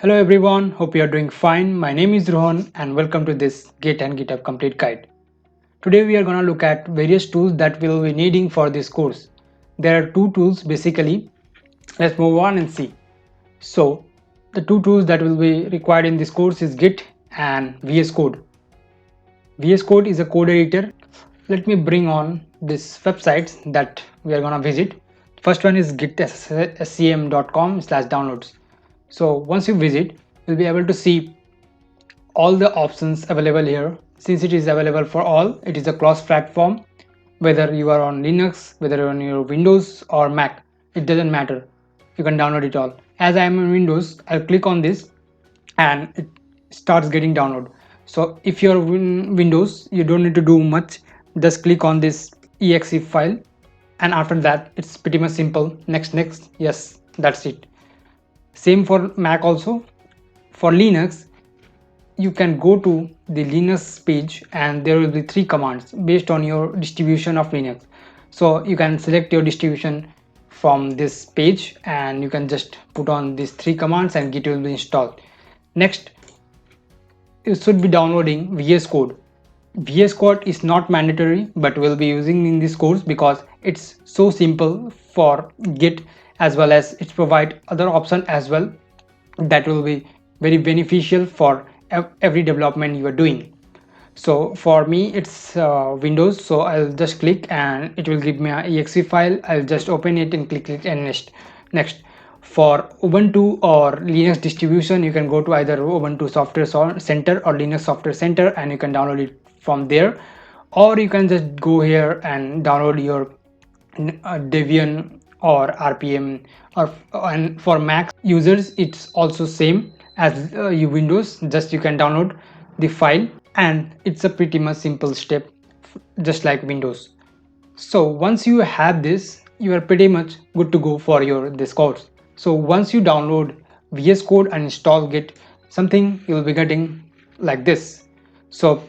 Hello everyone, hope you are doing fine. My name is Rohan and welcome to this Git and GitHub complete guide. Today we are going to look at various tools that we'll be needing for this course. There are two tools basically. Let's move on and see. So the two tools that will be required in this course is Git and VS Code. VS Code is a code editor. Let me bring on this websites that we are going to visit. First one is gitscm.com/downloads. So once you visit, you'll be able to see all the options available here. Since it is available for all, it is a cross platform. Whether you are on Linux, whether you're on your Windows or Mac, it doesn't matter. You can download it all. As I am on Windows, I'll click on this and it starts getting download. So if you're in Windows, you don't need to do much. Just click on this exe file, and after that it's pretty much simple. Next, yes, that's it. Same for Mac also. For Linux, you can go to the Linux page and there will be three commands based on your distribution of Linux. So you can select your distribution from this page and you can just put on these three commands and Git will be installed. Next, you should be downloading VS Code. VS Code is not mandatory, but we'll be using in this course because it's so simple for Git, as well as it provide other option as well that will be very beneficial for every development you are doing. So for me it's Windows, so I'll just click and it will give me an exe file. I'll just open it and click it and next. For Ubuntu or Linux distribution, you can go to either Ubuntu Software Center or Linux Software Center and you can download it from there, or you can just go here and download your Debian or RPM. And for Mac users it's also same as you Windows, just you can download the file and it's a pretty much simple step just like Windows. So once you have this, you are pretty much good to go for your this course. So once you download VS Code and install Git, something you will be getting like this. So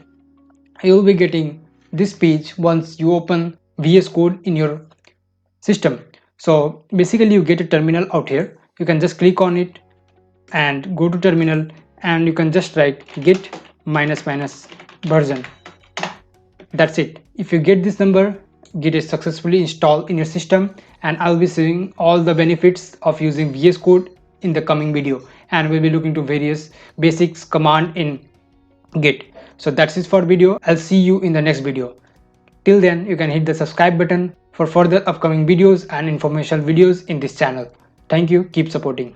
you will be getting this page once you open VS Code in your system. So basically you get a terminal out here. You can just click on it and go to terminal and you can just write git minus minus version. That's it. If you get this number, Git is successfully installed in your system, and I'll be showing all the benefits of using VS Code in the coming video, and we'll be looking to various basics command in Git. So that's it for video. I'll see you in the next video. Till then, you can hit the subscribe button for further upcoming videos and informational videos in this channel. Thank you. Keep supporting.